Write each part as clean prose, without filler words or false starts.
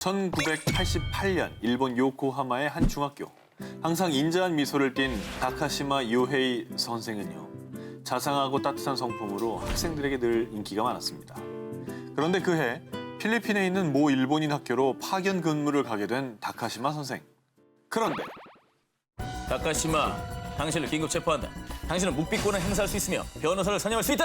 1988년 일본 요코하마의 한 중학교. 항상 인자한 미소를 띤 다카시마 요헤이 선생은요. 자상하고 따뜻한 성품으로 학생들에게 늘 인기가 많았습니다. 그런데 그해 필리핀에 있는 모 일본인 학교로 파견 근무를 가게 된 다카시마 선생. 그런데 다카시마, 당신을 긴급 체포한다. 당신은 묵비권을 행사할 수 있으며 변호사를 선임할 수 있다.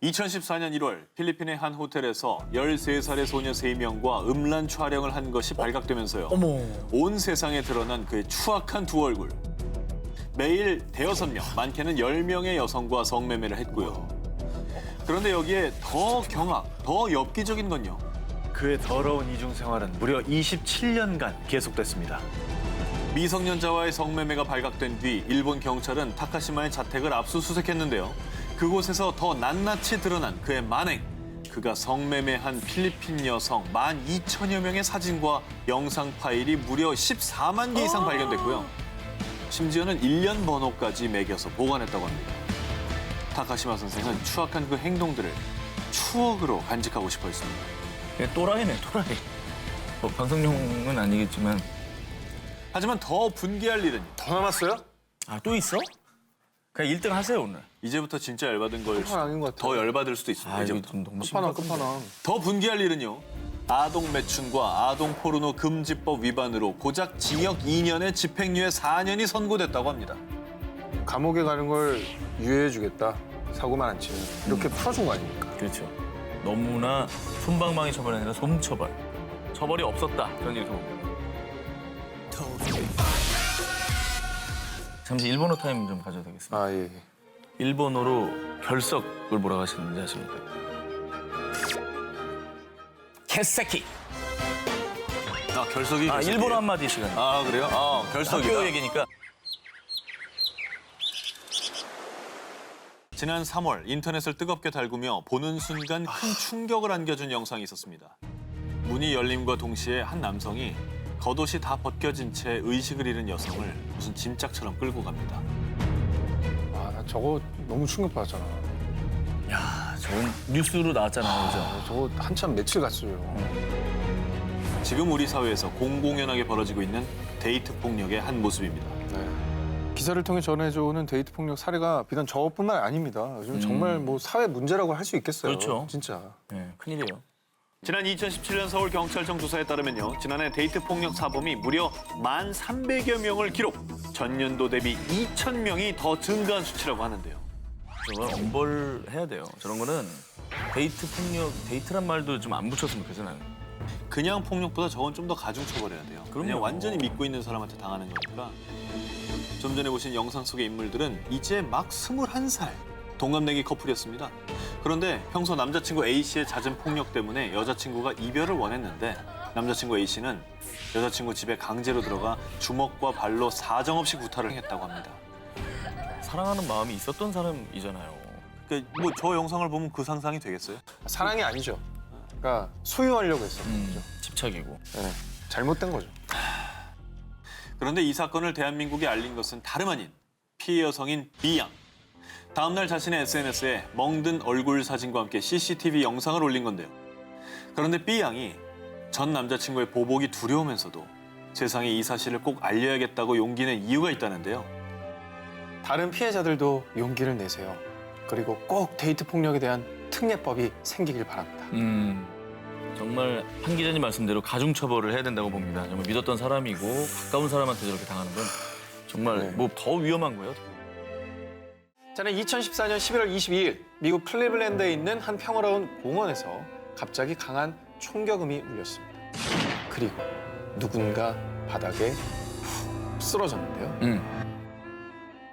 2014년 1월 필리핀의 한 호텔에서 13살의 소녀 3명과 음란 촬영을 한 것이 발각되면서요. 온 세상에 드러난 그의 추악한 두 얼굴. 매일 대여섯 명, 많게는 10명의 여성과 성매매를 했고요. 그런데 여기에 더 경악, 더 엽기적인 건요. 그의 더러운 이중 생활은 무려 27년간 계속됐습니다. 미성년자와의 성매매가 발각된 뒤 일본 경찰은 타카시마의 자택을 압수수색했는데요. 그곳에서 더 낱낱이 드러난 그의 만행. 그가 성매매한 필리핀 여성 12,000여 명의 사진과 영상 파일이 무려 14만 개 이상 발견됐고요. 심지어는 1년 번호까지 매겨서 보관했다고 합니다. 타카시마 선생은 추악한 그 행동들을 추억으로 간직하고 싶어 했습니다. 또라이네, 또라이. 뭐 방송용은 아니겠지만. 하지만 더 분개할 일은 더 남았어요? 아, 또 있어? 그냥 1등 하세요, 오늘. 이제부터 진짜 열받은 걸 아닌 것 같아요. 더 열받을 수도 있습니다. 아, 이거 이제부터. 좀 너무 끝판왕. 더 분개할 일은요. 아동 매춘과 아동 포르노 금지법 위반으로 고작 징역 2년에 집행유예 4년이 선고됐다고 합니다. 감옥에 가는 걸 유예해주겠다. 사고만 안 치면. 이렇게 풀어준 거 아닙니까? 그렇죠. 너무나 솜방망이 처벌이 아니라 솜처벌. 처벌이 없었다, 그런 얘기도 봅니다. 잠시 일본어 타임 좀 가져야 되겠습니다. 아, 예. 일본어로 결석을 뭐라고 하시는지 아십니까? 개새끼. 아, 결석이 아, 결석이에요? 일본어 한마디 시간. 아, 그래요? 아, 결석이다. 학교 얘기니까. 지난 3월 인터넷을 뜨겁게 달구며 보는 순간 큰 충격을 안겨준 영상이 있었습니다. 문이 열림과 동시에 한 남성이 겉옷이 다 벗겨진 채 의식을 잃은 여성을 무슨 짐짝처럼 끌고 갑니다. 아, 나 저거 너무 충격받았잖아. 야, 저건 뉴스로 나왔잖아요, 그죠? 저거 한참 며칠 갔어요. 지금 우리 사회에서 공공연하게 벌어지고 있는 데이트 폭력의 한 모습입니다. 네. 기사를 통해 전해져오는 데이트 폭력 사례가 비단 저뿐만 아닙니다. 요즘 정말 뭐 사회 문제라고 할 수 있겠어요. 그렇죠. 진짜. 네, 큰일이에요. 지난 2017년 서울경찰청 조사에 따르면요. 지난해 데이트 폭력 사범이 무려 1,300여 명을 기록. 전년도 대비 2,000명이 더 증가한 수치라고 하는데요. 저건 엄벌해야 돼요. 저런 거는 데이트 폭력, 데이트란 말도 좀 안 붙였으면 좋겠어요, 나는. 그냥 폭력보다 저건 좀 더 가중처벌해야 돼요. 그냥 그럼요. 완전히 믿고 있는 사람한테 당하는 거니까. 좀 전에 보신 영상 속의 인물들은 이제 막 21살 동갑내기 커플이었습니다. 그런데 평소 남자친구 A씨의 잦은 폭력 때문에 여자친구가 이별을 원했는데 남자친구 A씨는 여자친구 집에 강제로 들어가 주먹과 발로 사정없이 구타를 했다고 합니다. 사랑하는 마음이 있었던 사람이잖아요. 그러니까 뭐 저 영상을 보면 그 상상이 되겠어요? 사랑이 아니죠. 그러니까 소유하려고 했어요. 집착이고. 네. 잘못된 거죠. 그런데 이 사건을 대한민국에 알린 것은 다름 아닌 피해 여성인 B양. 다음 날 자신의 SNS에 멍든 얼굴 사진과 함께 CCTV 영상을 올린 건데요. 그런데 B양이 전 남자친구의 보복이 두려우면서도 세상에 이 사실을 꼭 알려야겠다고 용기 낸 이유가 있다는데요. 다른 피해자들도 용기를 내세요. 그리고 꼭 데이트 폭력에 대한 특례법이 생기길 바랍니다. 정말 한 기자님 말씀대로 가중처벌을 해야 된다고 봅니다. 정말 믿었던 사람이고 가까운 사람한테 저렇게 당하는 건 정말 네. 뭐 더 위험한 거예요. 저는 2014년 11월 22일 미국 클리블랜드에 있는 한 평화로운 공원에서 갑자기 강한 총격음이 울렸습니다. 그리고 누군가 바닥에 푹 쓰러졌는데요.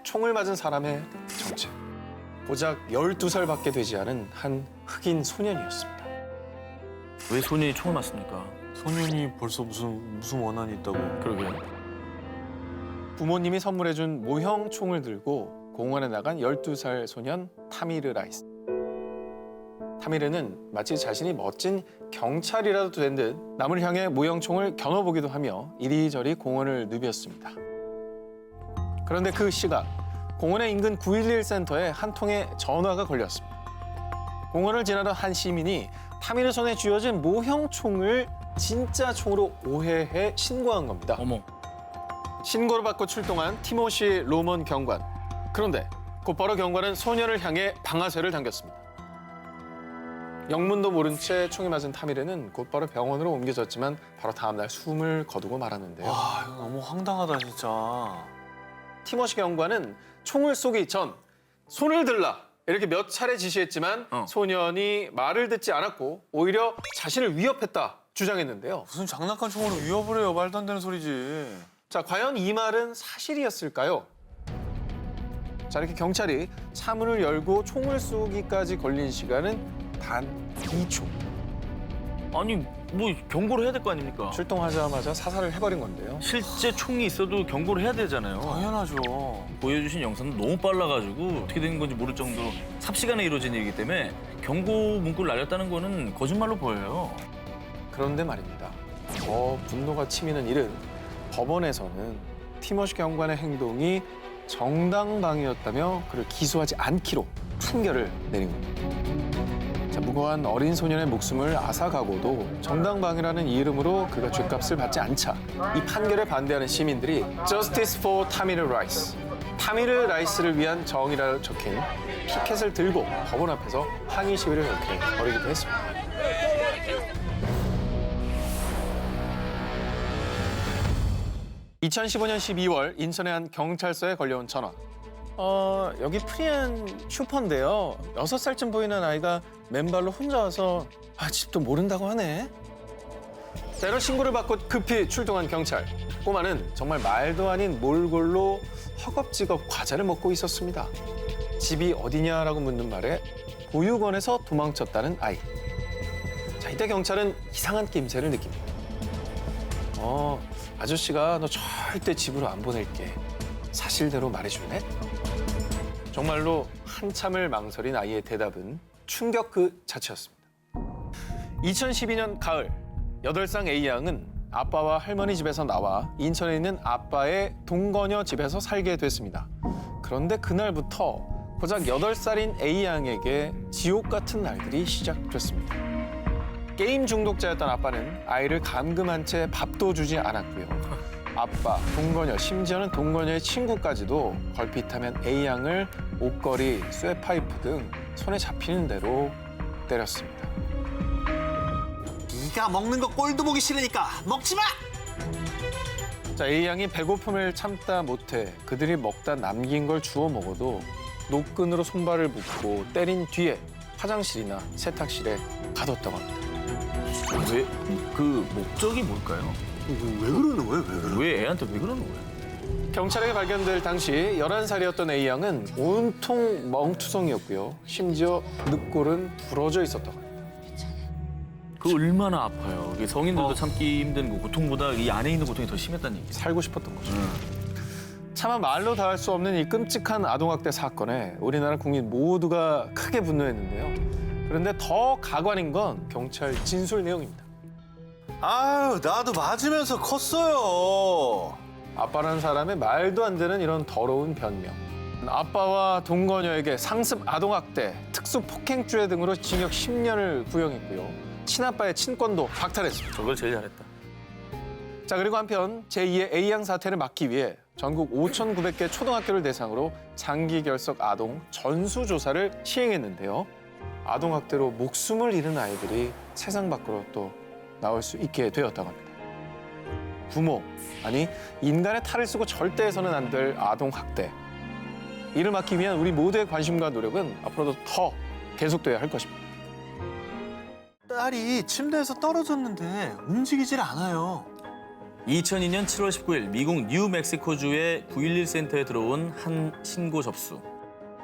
총을 맞은 사람의 정체. 고작 12살밖에 되지 않은 한 흑인 소년이었습니다. 왜 소년이 총을 맞습니까? 소년이 벌써 무슨 원한이 있다고. 그러게요. 부모님이 선물해준 모형 총을 들고 공원에 나간 12살 소년 타미르 라이스. 타미르는 마치 자신이 멋진 경찰이라도 된 듯 남을 향해 모형 총을 겨눠보기도 하며 이리저리 공원을 누볐습니다. 그런데 그 시각 공원의 인근 911 센터에 한 통의 전화가 걸렸습니다. 공원을 지나던 한 시민이 타미르 손에 쥐어진 모형 총을 진짜 총으로 오해해 신고한 겁니다. 어머. 신고를 받고 출동한 티모시 로먼 경관. 그런데 곧바로 경관은 소녀를 향해 방아쇠를 당겼습니다. 영문도 모른 채 총에 맞은 타미르는 곧바로 병원으로 옮겨졌지만 바로 다음 날 숨을 거두고 말았는데요. 와, 이거 너무 황당하다, 진짜. 티모시 경관은 총을 쏘기 전 손을 들라 이렇게 몇 차례 지시했지만 소년이 말을 듣지 않았고 오히려 자신을 위협했다 주장했는데요. 무슨 장난감 총으로 위협을 해요. 말도 안 되는 소리지. 자, 과연 이 말은 사실이었을까요? 자, 이렇게 경찰이 차문을 열고 총을 쏘기까지 걸린 시간은 단 2초. 아니 뭐 경고를 해야 될 거 아닙니까? 출동하자마자 사살을 해버린 건데요. 실제 총이 있어도 경고를 해야 되잖아요. 당연하죠. 보여주신 영상은 너무 빨라가지고 어떻게 된 건지 모를 정도로 삽시간에 이루어진 일이기 때문에 경고 문구를 날렸다는 거는 거짓말로 보여요. 그런데 말입니다. 더 분노가 치미는 일은 법원에서는 티모시 경관의 행동이 정당방위였다며 그를 기소하지 않기로 판결을 내린 겁니다. 자, 무고한 어린 소년의 목숨을 앗아가고도 정당방위라는 이름으로 그가 죗값을 받지 않자 이 판결에 반대하는 시민들이 Justice for 타미르 라이스, 타미르 라이스를 위한 정의라고 적힌 피켓을 들고 법원 앞에서 항의 시위를 이렇게 벌이기도 했습니다. 2015년 12월 인천의 한 경찰서에 걸려온 전화. 여기 프리한 슈퍼인데요. 6살쯤 보이는 아이가 맨발로 혼자 와서 집도 모른다고 하네. 테러 신고를 받고 급히 출동한 경찰. 꼬마는 정말 말도 아닌 몰골로 허겁지겁 과자를 먹고 있었습니다. 집이 어디냐라고 묻는 말에 보육원에서 도망쳤다는 아이. 자, 이때 경찰은 이상한 낌새를 느낍니다. 아저씨가 너 절대 집으로 안 보낼게. 사실대로 말해줄래? 정말로 한참을 망설인 아이의 대답은 충격 그 자체였습니다. 2012년 가을, 8살 A양은 아빠와 할머니 집에서 나와 인천에 있는 아빠의 동거녀 집에서 살게 됐습니다. 그런데 그날부터 고작 8살인 A양에게 지옥 같은 날들이 시작됐습니다. 게임 중독자였던 아빠는 아이를 감금한 채 밥도 주지 않았고요. 아빠, 동거녀, 심지어는 동거녀의 친구까지도 걸핏하면 A양을 옷걸이, 쇠파이프 등 손에 잡히는 대로 때렸습니다. 네가 먹는 거 꼴도 보기 싫으니까 먹지 마! 자, A양이 배고픔을 참다 못해 그들이 먹다 남긴 걸 주워 먹어도 노끈으로 손발을 묶고 때린 뒤에 화장실이나 세탁실에 가뒀다고 합니다. 왜 그 목적이 뭘까요? 왜 그러는 거예요? 왜 그러는 왜 애한테 왜 그러는 거예요? 경찰에게 발견될 당시 11살이었던 A양은 온통 멍투성이었고요. 심지어 늑골은 부러져 있었다고 합니다. 그 얼마나 아파요. 이게 성인들도 참기 힘든 그 고통보다 이 안에 있는 고통이 더 심했다는 얘기죠. 살고 싶었던 거죠. 차마 말로 다 할 수 없는 이 끔찍한 아동학대 사건에 우리나라 국민 모두가 크게 분노했는데요. 그런데 더 가관인 건 경찰 진술 내용입니다. 아유, 나도 맞으면서 컸어요. 아빠라는 사람의 말도 안 되는 이런 더러운 변명. 아빠와 동거녀에게 상습 아동학대, 특수폭행죄 등으로 징역 10년을 구형했고요. 친아빠의 친권도 박탈했습니다. 저걸 제일 잘했다. 자, 그리고 한편 제2의 A양 사태를 막기 위해 전국 5,900개 초등학교를 대상으로 장기 결석 아동 전수조사를 시행했는데요. 아동학대로 목숨을 잃은 아이들이 세상 밖으로 또 나올 수 있게 되었다고 합니다. 부모, 아니 인간의 탈을 쓰고 절대 해서는 안 될 아동학대. 이를 막기 위한 우리 모두의 관심과 노력은 앞으로도 더 계속돼야 할 것입니다. 딸이 침대에서 떨어졌는데 움직이질 않아요. 2002년 7월 19일 미국 뉴멕시코주의 911 센터에 들어온 한 신고 접수.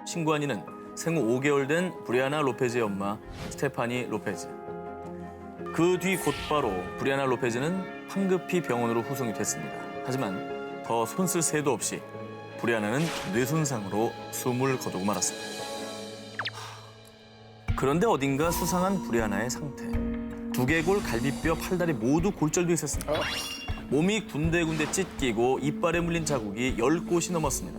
신고한 이는 생후 5개월 된 브리아나 로페즈의 엄마 스테파니 로페즈. 그 뒤 곧바로 브리아나 로페즈는 황급히 병원으로 후송이 됐습니다. 하지만 더 손쓸 새도 없이 브리아나는 뇌손상으로 숨을 거두고 말았습니다. 그런데 어딘가 수상한 브리아나의 상태. 두개골, 갈비뼈, 팔다리 모두 골절돼 있었습니다. 몸이 군데군데 찢기고 이빨에 물린 자국이 10곳이 넘었습니다.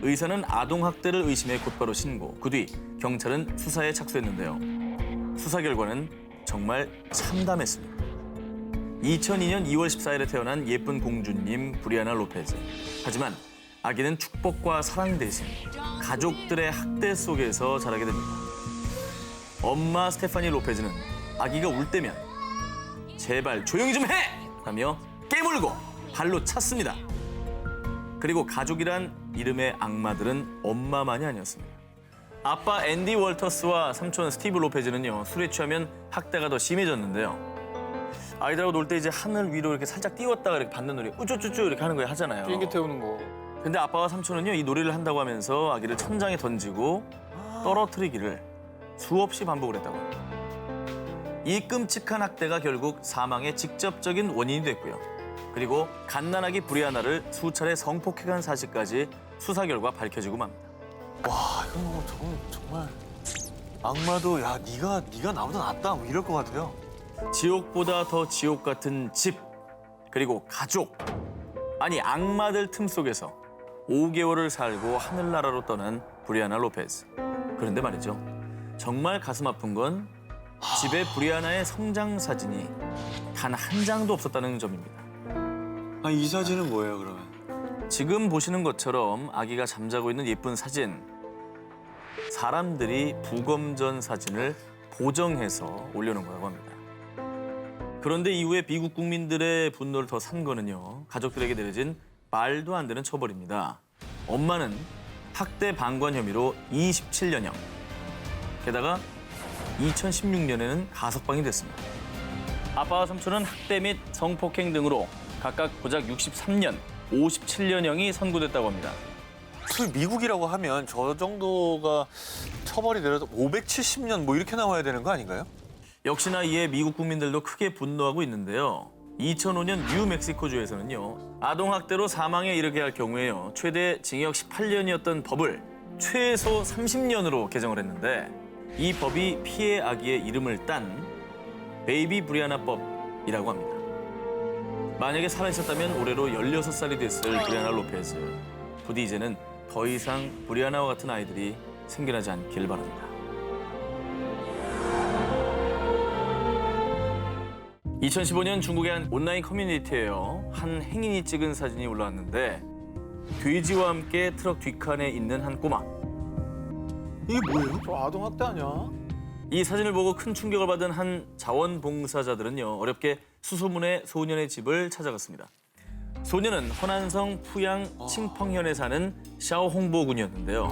의사는 아동학대를 의심해 곧바로 신고. 그 뒤 경찰은 수사에 착수했는데요. 수사 결과는 정말 참담했습니다. 2002년 2월 14일에 태어난 예쁜 공주님 브리아나 로페즈. 하지만 아기는 축복과 사랑 대신 가족들의 학대 속에서 자라게 됩니다. 엄마 스테파니 로페즈는 아기가 울 때면 제발 조용히 좀 해! 라며 깨물고 발로 찼습니다. 그리고 가족이란 이름의 악마들은 엄마만이 아니었습니다. 아빠 앤디 월터스와 삼촌 스티브 로페즈는요, 술에 취하면 학대가 더 심해졌는데요. 아이들하고 놀 때 이제 하늘 위로 이렇게 살짝 띄웠다가 이렇게 받는 놀이 우쭈쭈쭈 이렇게 하는 거 하잖아요. 비행기 태우는 거. 근데 아빠와 삼촌은요, 이 놀이를 한다고 하면서 아기를 천장에 던지고 떨어뜨리기를 수없이 반복을 했다고 합니다. 이 끔찍한 학대가 결국 사망의 직접적인 원인이 됐고요. 그리고 갓난아기 브리아나를 수차례 성폭행한 사실까지 수사 결과 밝혀지고 맙니다. 와, 이건 뭐 정말 악마도 야, 네가 나보다 낫다 뭐 이럴 것 같아요. 지옥보다 더 지옥 같은 집, 그리고 가족, 아니 악마들 틈 속에서 5개월을 살고 하늘나라로 떠난 브리아나 로페즈. 그런데 말이죠, 정말 가슴 아픈 건 집에 브리아나의 성장 사진이 단 한 장도 없었다는 점입니다. 아, 이 사진은 뭐예요, 그러면? 지금 보시는 것처럼 아기가 잠자고 있는 예쁜 사진, 사람들이 부검전 사진을 보정해서 올려놓은 거라고 합니다. 그런데 이후에 미국 국민들의 분노를 더 산 거는요, 가족들에게 내려진 말도 안 되는 처벌입니다. 엄마는 학대 방관 혐의로 27년형, 게다가 2016년에는 가석방이 됐습니다. 아빠와 삼촌은 학대 및 성폭행 등으로 각각 고작 63년, 57년형이 선고됐다고 합니다. 그 미국이라고 하면 저 정도가 처벌이 내려서 570년 뭐 이렇게 나와야 되는 거 아닌가요? 역시나 이에 미국 국민들도 크게 분노하고 있는데요. 2005년 뉴멕시코주에서는요, 아동학대로 사망에 이르게 할 경우에요, 최대 징역 18년이었던 법을 최소 30년으로 개정을 했는데, 이 법이 피해 아기의 이름을 딴 베이비 브리아나법이라고 합니다. 만약에 살아있었다면 올해로 16살이 됐을 브리아나 로페즈. 부디 이제는 더 이상 브리아나와 같은 아이들이 생겨나지 않길 바랍니다. 2015년 중국의 한 온라인 커뮤니티에요, 한 행인이 찍은 사진이 올라왔는데 돼지와 함께 트럭 뒷칸에 있는 한 꼬마. 이게 뭐예요? 저 아동 학대 아니야? 이 사진을 보고 큰 충격을 받은 한 자원봉사자들은요, 어렵게 수소문의 소년의 집을 찾아갔습니다. 소년은 허난성 푸양 칭펑현에 사는 샤오홍보 군이었는데요.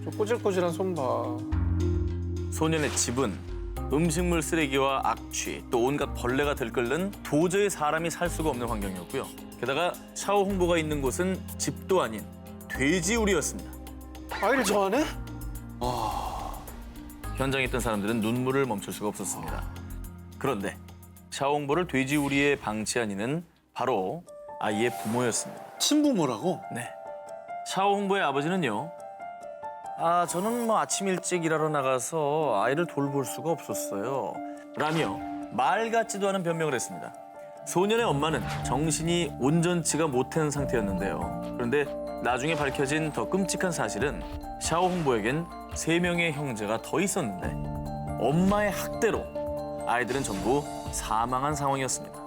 저 꼬질꼬질한 손 봐. 소년의 집은 음식물 쓰레기와 악취, 또 온갖 벌레가 들끓는 도저히 사람이 살 수가 없는 환경이었고요. 게다가 샤오홍보가 있는 곳은 집도 아닌 돼지우리였습니다. 아이를 저 안에? 현장에 있던 사람들은 눈물을 멈출 수가 없었습니다. 그런데 샤오홍보를 돼지우리에 방치한 이는 바로 아이의 부모였습니다. 친부모라고? 네. 샤오홍보의 아버지는요, 저는 아침 일찍 일하러 나가서 아이를 돌볼 수가 없었어요, 라며 말 같지도 않은 변명을 했습니다. 소년의 엄마는 정신이 온전치가 못한 상태였는데요. 그런데 나중에 밝혀진 더 끔찍한 사실은 샤오홍보에겐 3명의 형제가 더 있었는데 엄마의 학대로 아이들은 전부 사망한 상황이었습니다.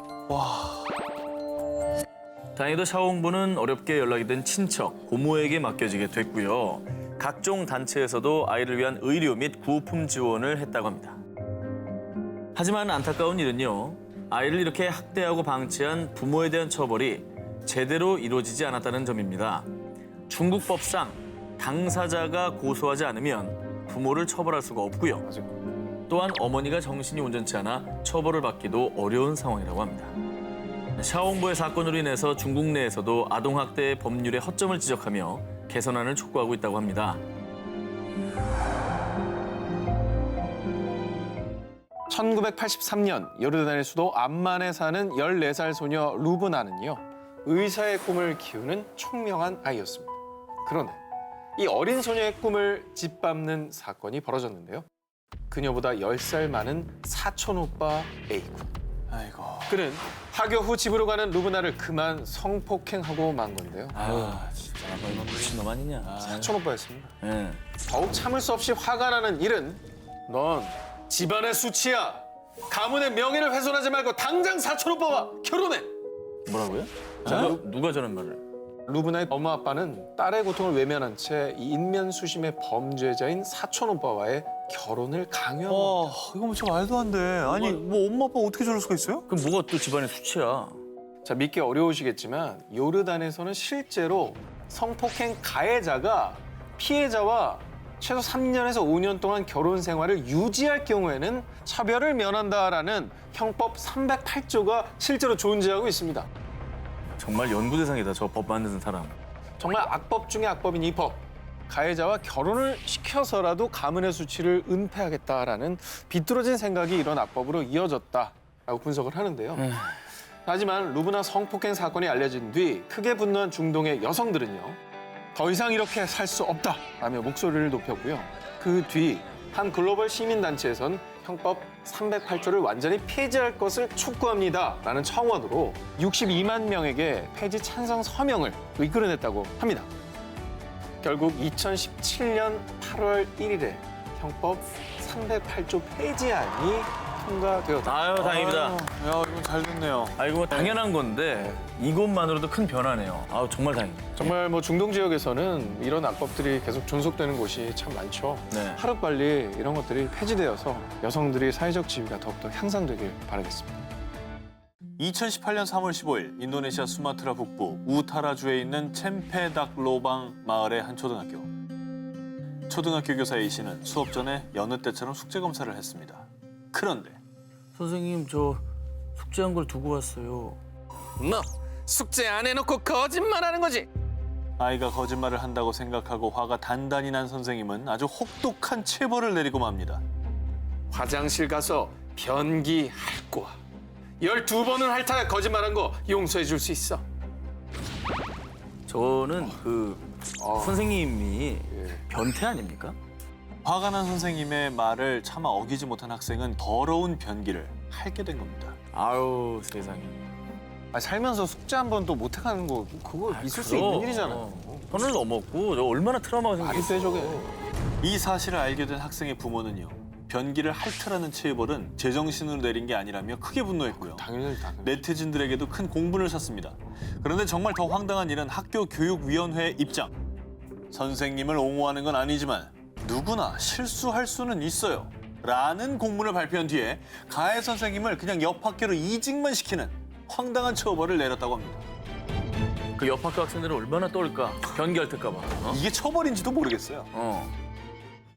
다행히도 샤오홍보는 어렵게 연락이 된 친척, 고모에게 맡겨지게 됐고요. 각종 단체에서도 아이를 위한 의료 및 구호품 지원을 했다고 합니다. 하지만 안타까운 일은요, 아이를 이렇게 학대하고 방치한 부모에 대한 처벌이 제대로 이루어지지 않았다는 점입니다. 중국 법상 당사자가 고소하지 않으면 부모를 처벌할 수가 없고요. 또한 어머니가 정신이 온전치 않아 처벌을 받기도 어려운 상황이라고 합니다. 샤오홍보의 사건으로 인해서 중국 내에서도 아동학대 법률의 허점을 지적하며 개선안을 촉구하고 있다고 합니다. 1983년 요르단의 수도 암만에 사는 14살 소녀 루브나는요, 의사의 꿈을 키우는 총명한 아이였습니다. 그런데 이 어린 소녀의 꿈을 짓밟는 사건이 벌어졌는데요. 그녀보다 10살 많은 사촌 오빠 A군. 아이고. 그는 하교 후 집으로 가는 루브나를 그만 성폭행하고 만 건데요. 아유, 진짜 너 미친놈 아니냐. 사촌 오빠였습니다. 예. 더욱 참을 수 없이 화가 나는 일은 넌 집안의 수치야. 가문의 명예를 훼손하지 말고 당장 사촌 오빠와 결혼해. 뭐라고요? 누가 저런 말을? 루브나의 엄마 아빠는 딸의 고통을 외면한 채 이 인면수심의 범죄자인 사촌 오빠와의 결혼을 강요합니다. 와, 이거 뭐 좀 말도 안 돼. 아니, 뭐 엄마 아빠 어떻게 저럴 수가 있어요? 그럼 뭐가 또 집안의 수치야? 자, 믿기 어려우시겠지만 요르단에서는 실제로 성폭행 가해자가 피해자와 최소 3년에서 5년 동안 결혼 생활을 유지할 경우에는 차별을 면한다라는 형법 308조가 실제로 존재하고 있습니다. 정말 연구 대상이다, 저 법 만드는 사람. 정말 악법 중에 악법인 이 법. 가해자와 결혼을 시켜서라도 가문의 수치를 은폐하겠다라는 비뚤어진 생각이 이런 악법으로 이어졌다라고 분석을 하는데요. 하지만 루브나 성폭행 사건이 알려진 뒤 크게 분노한 중동의 여성들은요. 더 이상 이렇게 살 수 없다라며 목소리를 높였고요. 그 뒤 한 글로벌 시민단체에선 형법 308조를 완전히 폐지할 것을 촉구합니다라는 청원으로 62만 명에게 폐지 찬성 서명을 이끌어냈다고 합니다. 결국 2017년 8월 1일에 형법 308조 폐지안이 통과되었다. 아유, 다행입니다. 야, 이건 잘 됐네요. 아이고, 뭐 당연한 건데 이것만으로도 큰 변화네요. 아우, 정말 다행입니다. 정말 뭐 중동 지역에서는 이런 악법들이 계속 존속되는 곳이 참 많죠. 네. 하루빨리 이런 것들이 폐지되어서 여성들이 사회적 지위가 더욱더 향상되길 바라겠습니다. 2018년 3월 15일 인도네시아 수마트라 북부 우타라주에 있는 쳔페닥로방 마을의 한 초등학교. 초등학교 교사 A 씨는 수업 전에 여느 때처럼 숙제 검사를 했습니다. 그런데 선생님, 저 숙제한 걸 두고 왔어요. 너 숙제 안 해놓고 거짓말하는 거지? 아이가 거짓말을 한다고 생각하고 화가 단단히 난 선생님은 아주 혹독한 체벌을 내리고 맙니다. 화장실 가서 변기할 거야. 12번은 핥아야 거짓말한 거 용서해 줄 수 있어. 저는 그 선생님이 변태 아닙니까? 화가 난 선생님의 말을 차마 어기지 못한 학생은 더러운 변기를 핥게 된 겁니다. 아유, 세상에. 살면서 숙제 한 번도 못 해가는 거 그거 있을 수 있는 일이잖아요. 선을 넘었고 저 얼마나 트라우마가 말이 생겼어요. 돼 저게. 이 사실을 알게 된 학생의 부모는요. 변기를 핥으라는 체벌은 제정신으로 내린 게 아니라며 크게 분노했고요. 당연히. 네티즌들에게도 큰 공분을 샀습니다. 그런데 정말 더 황당한 일은 학교 교육위원회의 입장. 선생님을 옹호하는 건 아니지만 누구나 실수할 수는 있어요. 라는 공문을 발표한 뒤에 가해 선생님을 그냥 옆 학교로 이직만 시키는 황당한 처벌을 내렸다고 합니다. 그 옆 학교 학생들은 얼마나 떨까? 변기할 때까 봐. 이게 처벌인지도 모르겠어요. 어.